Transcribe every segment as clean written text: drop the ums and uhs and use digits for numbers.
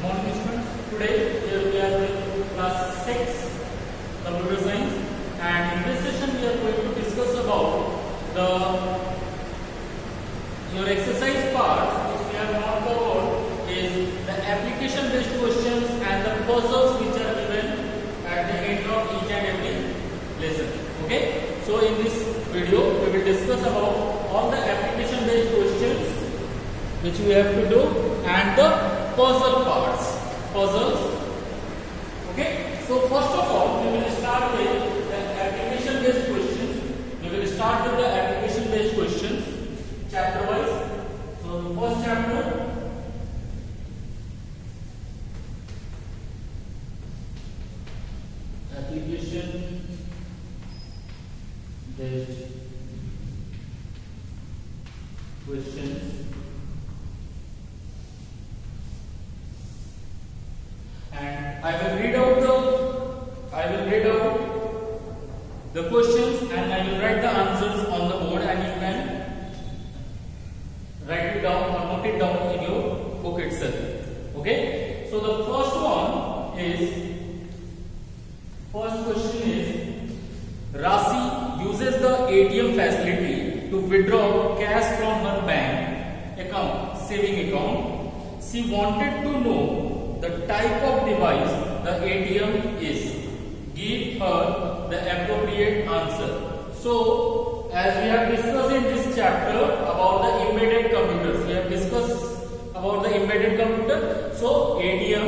morning students. Today we are in class 6 computer science, and in this session we are going to discuss about your exercise parts which we have not covered is the application based questions and the puzzles which are given at the end of each and every lesson. Okay, so in this video we will discuss about all the application based questions which we have to do and the puzzle parts, puzzles. Okay, so first of all we will start with the application based questions. We will start with the application based questions chapter wise. So the first chapter, application based questions. And I will read out the questions and I will write the answers on the board, and you can write it down or note it down in your book itself. Okay, so the first question is Rasi uses the ATM facility to withdraw cash from her bank account, saving account. She wanted to know the type of device the ATM is. Give her the appropriate answer. So, as we have discussed in this chapter about the embedded computers, we have discussed about the embedded computer. So, ATM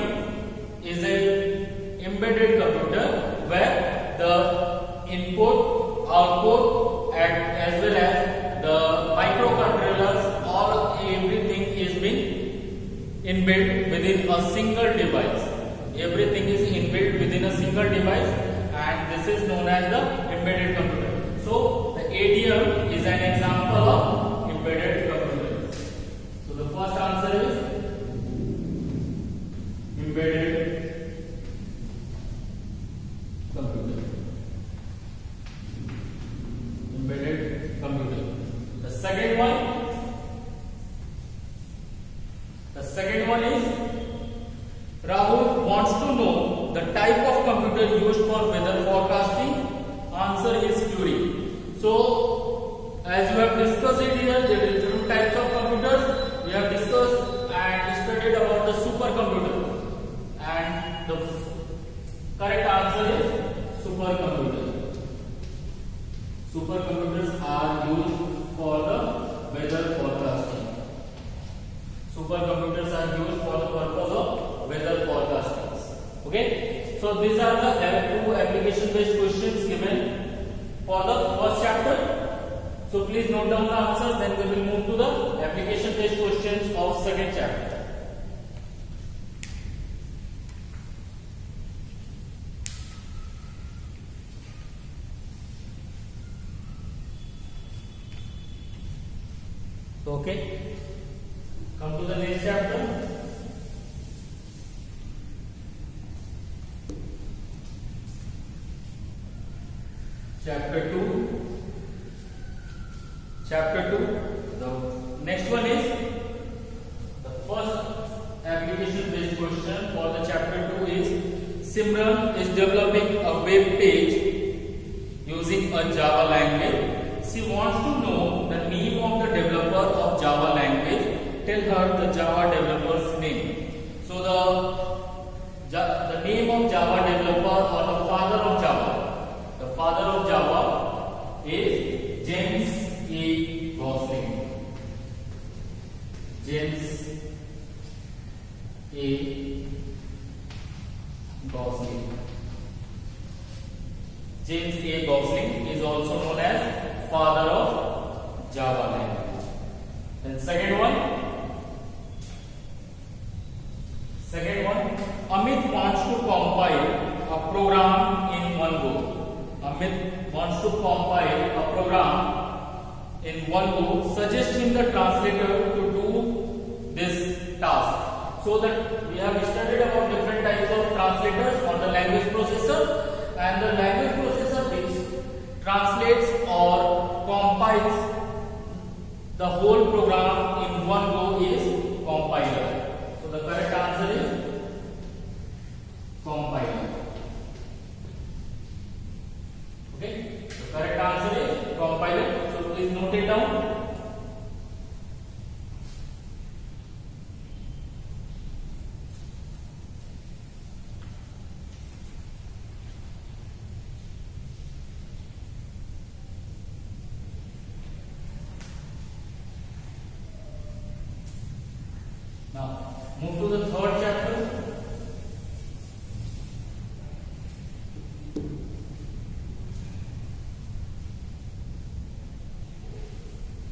is an embedded computer where the input, output, and as well as the microcontrollers, all everything is being inbuilt within a single device. Everything is inbuilt within a single device, and this is known as the embedded computer. So the ATM is an example of embedded computer. So the first answer is embedded computer. Embedded computer. The second one is Rahul wants to know the type of computer used for weather forecasting. Answer is Curie. So, as you have discussed it here, there are different types of computers. We have discussed and studied about the supercomputer, and the correct answer is supercomputer. Supercomputers are used for the weather forecasting. Supercomputers are used for the purpose of weather forecasting. Okay, so these are the two application based questions given for the first chapter. So please note down the answers, then we will move to the application based questions of second chapter. Okay, come to the next chapter. Chapter 2. The next one is the first application based question for the chapter 2 is Simran is developing a web page using a Java language. She wants to know the name of the developer of Java language. Tell her the Java developer's name. So the name of Java developer or the father of Java. The father of Java is James A. Gosling. James A. Gosling. James A. Gosling is also known as father of Java language. Then second one, Amit wants to compile a program in one go. Amit wants to compile a program in one go. Suggest him the translator to do this task. So that we have studied about different types of translators on the language processor, and the language processor which translates or compiles the whole program in one go is compiler. So the correct answer is Move to the third chapter.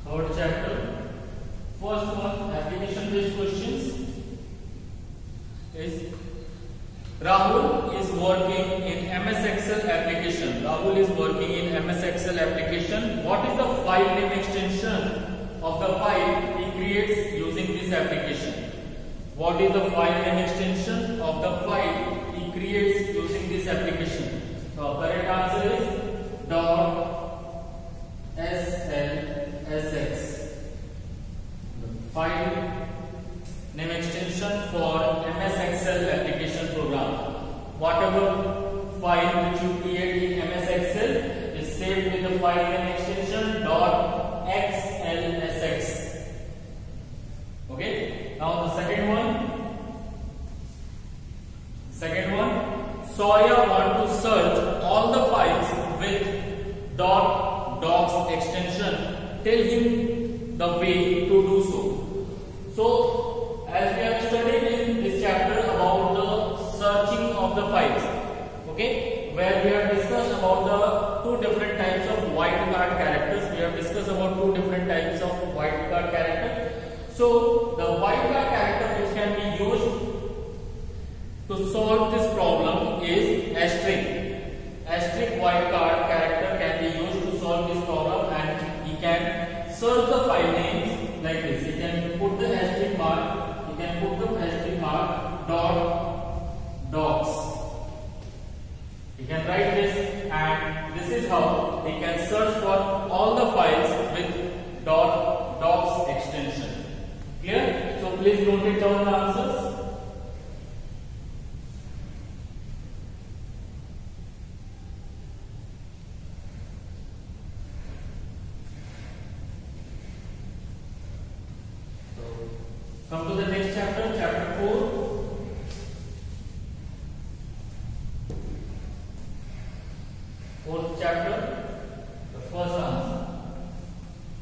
Third chapter. First one, application based questions, is Rahul is working in MS Excel application. Rahul is working in MS Excel application. What is the file name extension of the file he creates using this application? What is the file name extension of the file he creates using this application? So correct answer is .slsx. The file name extension for MS Excel application program. Whatever file which you create in MS Excel is saved with the file name extension .xlsx. Okay. Now the second one, Sawyer want to search all the files with .docs extension. Tell him the way to do so. So, as we have studied in this chapter about the searching of the files, okay, where we have discussed about the two different types of wildcard characters. We have discussed about two different types of wildcard characters. So, the wildcard character which can be used to solve this problem is asterisk. Asterisk wildcard character can be used to solve this problem, and he can search the file names like this. He can put the asterisk mark. He can put the asterisk mark .docs. He can write this, and this is how he can search for all the files with .docs extension. Clear? So please note it down the answers. Come to the next chapter, chapter 4. Fourth chapter, the first answer.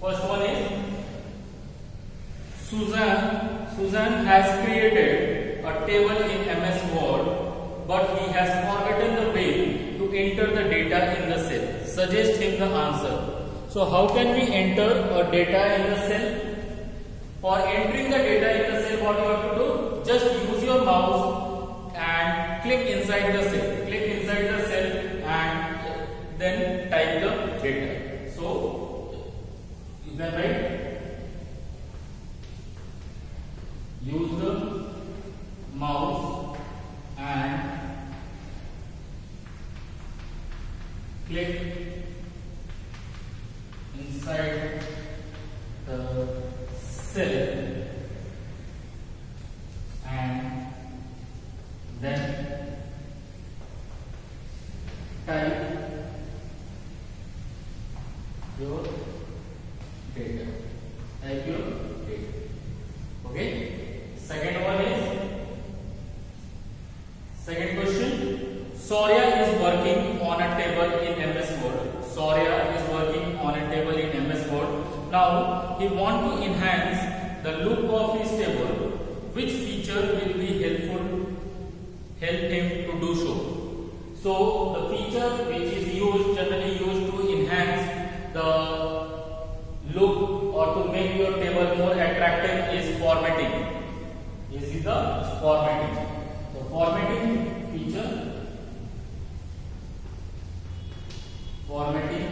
First one is Susan has created a table in MS Word, but he has forgotten the way to enter the data in the cell. Suggest him the answer. So how can we enter a data in the cell? For entering the data in the cell, what you have to do? Just use your mouse and click inside the cell. Click inside the cell and then type the data. So, is that right? Use the mouse and click inside the cell and then type your data. Type your data. Okay. Second one is, second question. Surya is working on a table in MS Word. Surya is working on a table in MS Word. Now he want to enhance the look of his table. Which feature will be help him to do so? So the feature which is generally used to enhance the look or to make your table more attractive is formatting. This is the formatting. So formatting feature. Formatting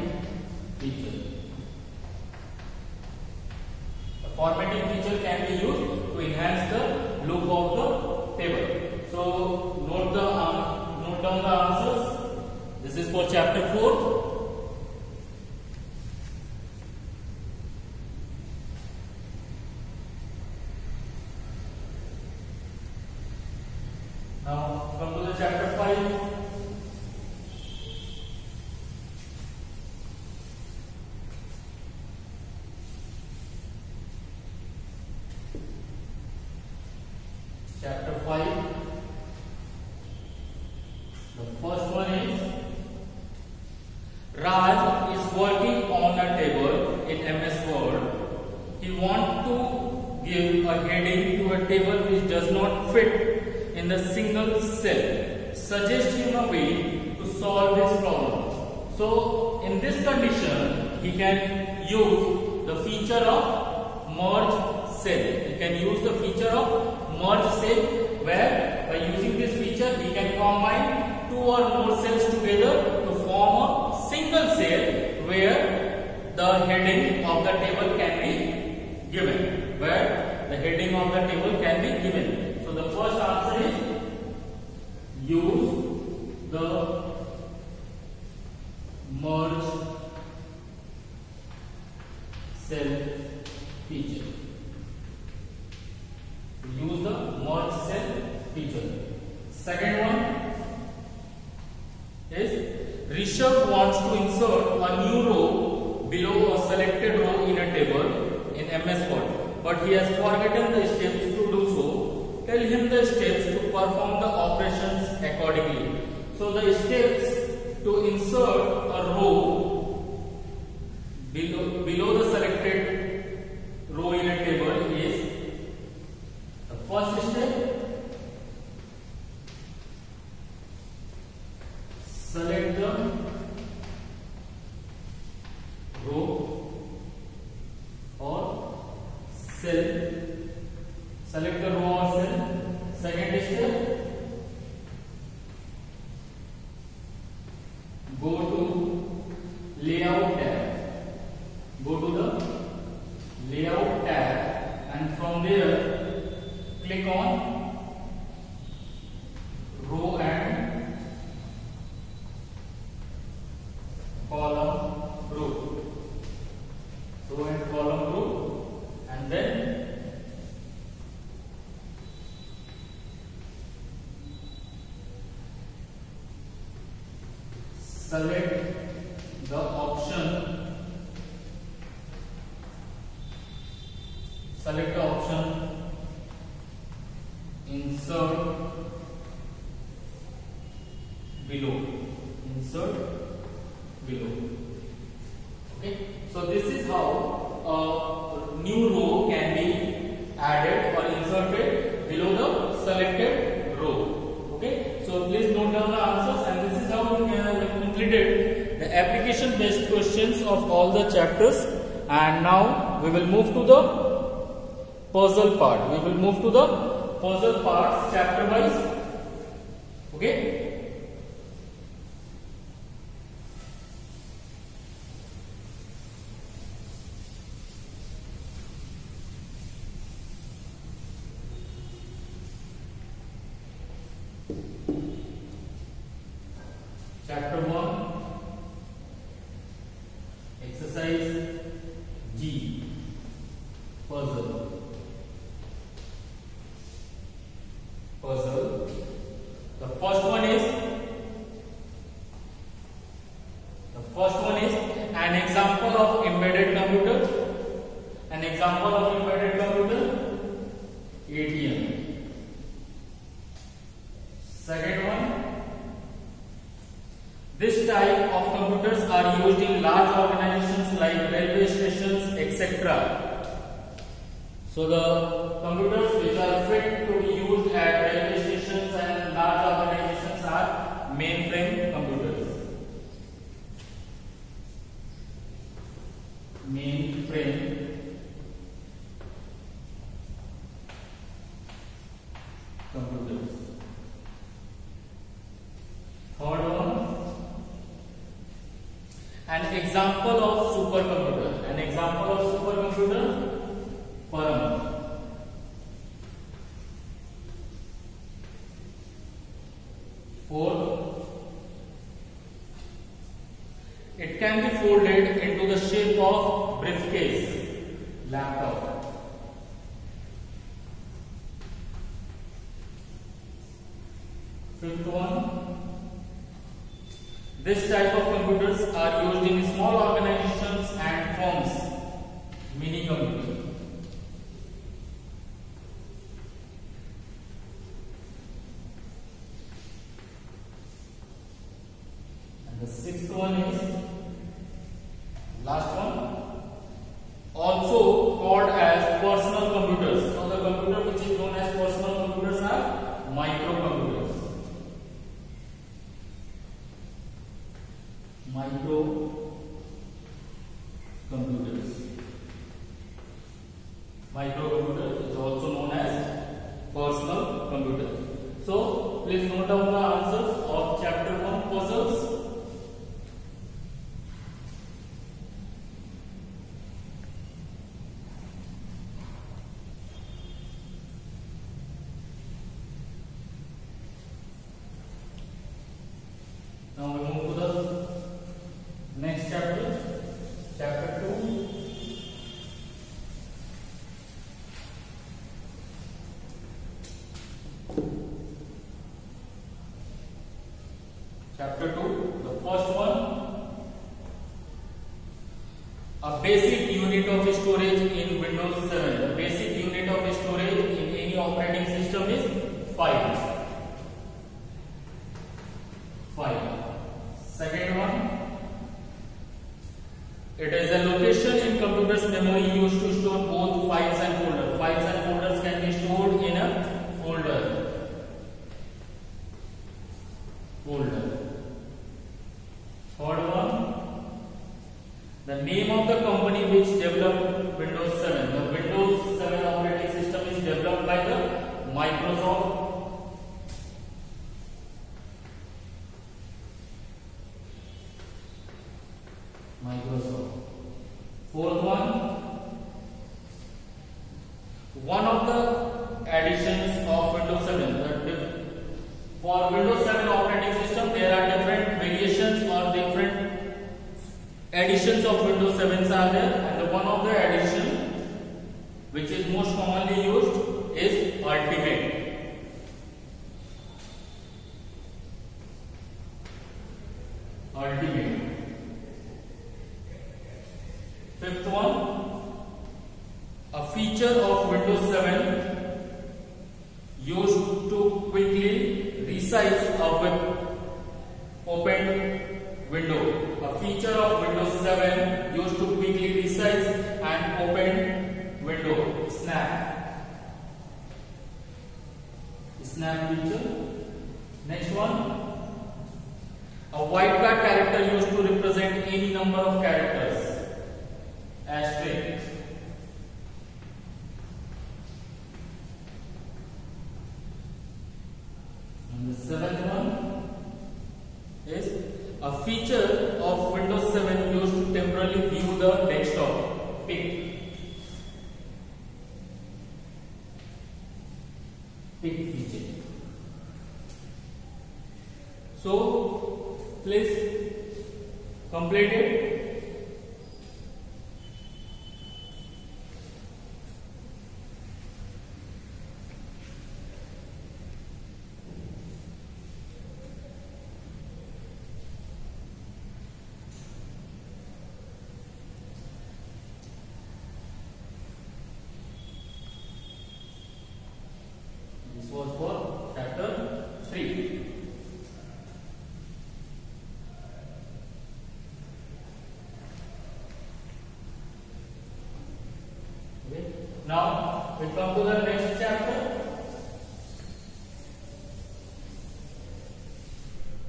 feature. The formatting feature can be used to enhance the look of the table. So note down the answers. This is for chapter 4. Now come to the chapter 5. Chapter 5. The first one is Raj is working on a table in MS Word. He wants to give a heading to a table which does not fit in the single cell. Suggest him a way to solve his problem. So in this condition, he can use the feature of merge cell. He can use the feature of merge cell, where by using this feature he can combine two or more cells together to form a single cell where the heading of the table can be given. Where the heading of the table can be given. So the first answer is use the merge cell feature. Use the merge cell feature. Second one is Rishabh wants to insert a new row below a selected row in a table in MS Word, but he has forgotten the steps to do so. Tell him the steps to perform the operations accordingly. So the steps to insert a row below the selected row in a table is: the first step, select the row or cell. Select the row or cell. Second step, go to layout tab. Go to the layout tab, and from there click on row and column row. Row and column row, and then select the option. Select the option insert below. Insert below. Okay. So this is how a new row can be added or inserted below the selected row. Okay. So please note down the answers, and this is how we have completed the application based questions of all the chapters. And now we will move to the puzzle part. We will move to the puzzle parts chapter wise. Okay. Chapter 1, exercise G, puzzle. Puzzle. The first one is an example of embedded computer. An example of embedded computer, ATM. Second one, this type of computers are used in large organizations like railway stations, etc. So the computers which are fit to be used at railway stations and large organizations are mainframe computers. Mainframe computers. Third one, an example of supercomputer. An example of supercomputer, Param. Fourth, it can be folded into the shape of briefcase, laptop. Fifth one, this type of computers are used in small organizations and firms, mini computer. And the sixth one is, last one, also called as personal computers. is also known as personal computer. So please note down the answers of chapter 1 puzzles. Now we move to the next chapter, chapter 2. Chapter 2, the first one, a basic unit of storage in Windows 7. The basic unit of storage in any operating system is file. Second one, it is a location in computer's memory used to store both files and folders. Files and folders can be stored in a folder. Third one, the name of the company which developed Windows 7. The Windows 7 operating system is developed by the Microsoft. Fourth one of the additions of Windows 7. For Windows 7 operating system, there are different variations or different additions of Windows 7 are there, and one of the addition which is most commonly used is Ultimate. Fifth one, a feature of Windows 7 used to quickly resize a opened window. A feature of Windows 7 used to quickly resize an opened window. Snap feature. Next one, a wildcard character used to represent any number of characters. Asterisk. And the seventh one is a feature of Windows 7 used to temporarily view the desktop. Pick feature. So please complete it. This was for chapter 3. Okay. Now we come to the next chapter.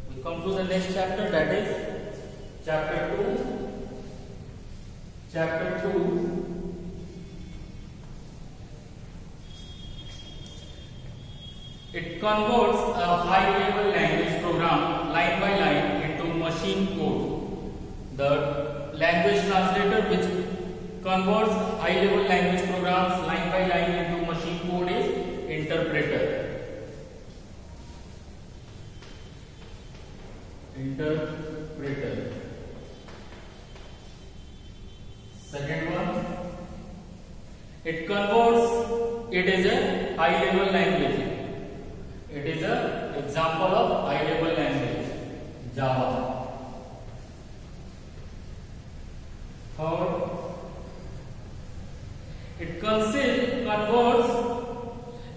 We come to the next chapter, that is chapter 2. Chapter 2. It converts a high-level language program line by line into machine code. The language translator which converts high-level language programs line by line into machine code is interpreter. Second one, it converts, it is a high-level language. It is an example of high-level language, Java. Third, it converts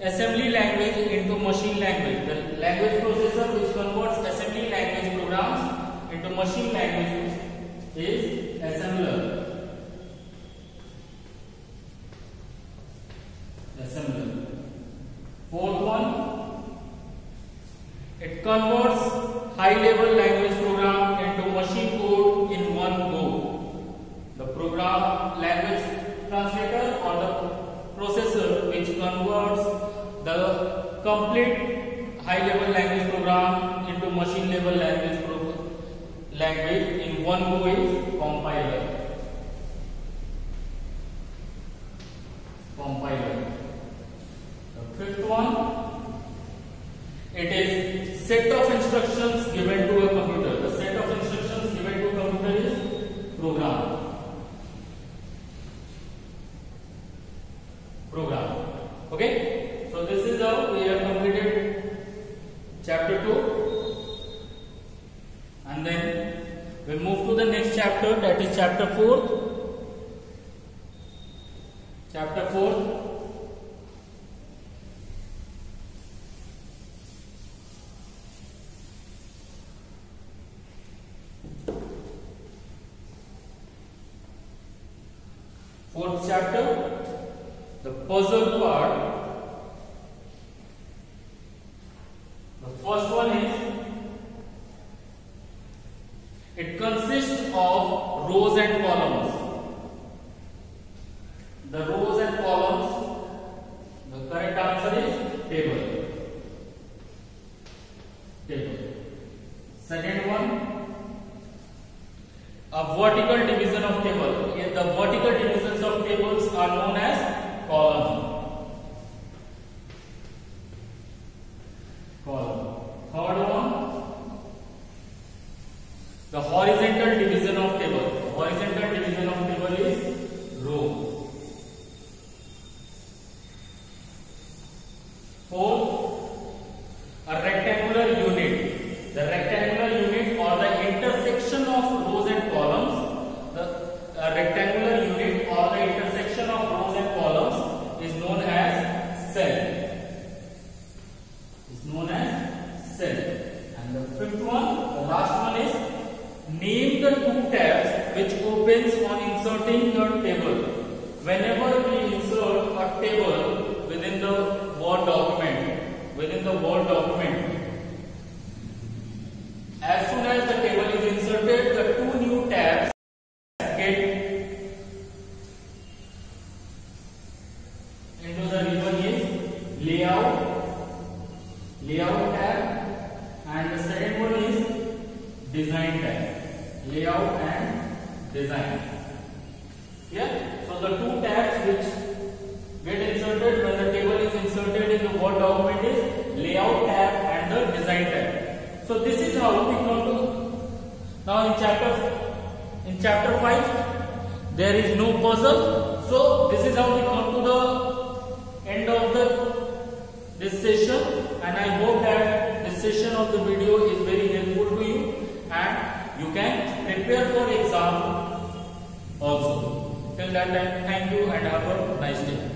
assembly language into machine language. The language processor which converts assembly language programs into machine language is assembler. Fourth one, it converts high-level language program into machine code in one go. The program language translator or the processor which converts the complete high level language program into machine level language in one go is compiler. The fifth one, it is set of instructions given to a computer. The set of instructions given to a computer is program. Okay, so this is how we have completed chapter 2, and then we move to the next chapter, that is chapter 4. Chapter 4. Fourth chapter, the puzzle part. The first one is, it consists of rows and columns. The rows and columns, the correct answer is table. Second one, a vertical division of table. The vertical divisions of tables are known as column. Third one, the horizontal division of table. Horizontal division of table is row. Fourth, a rectangular unit. The rectangular unit or the intersection of rows and columns. The rectangular unit or the intersection of rows and columns is known as cell. And the fifth one, the last one is, name the two tabs which opens on inserting the table. Whenever we insert a table within the Word document, as soon as the table is inserted, the two new tabs get into the ribbon is layout tab, and the second one is design tab. Layout and design. Yeah. So the two tabs which get inserted when the table is inserted in the Word document is layout tab and the design tab. So this is how we come to now in chapter 5 there is no puzzle. So this is how we come to the end of this session, and I hope that this session of the video is very helpful to you and you can prepare for exam also. Till that time, thank you and have a nice day.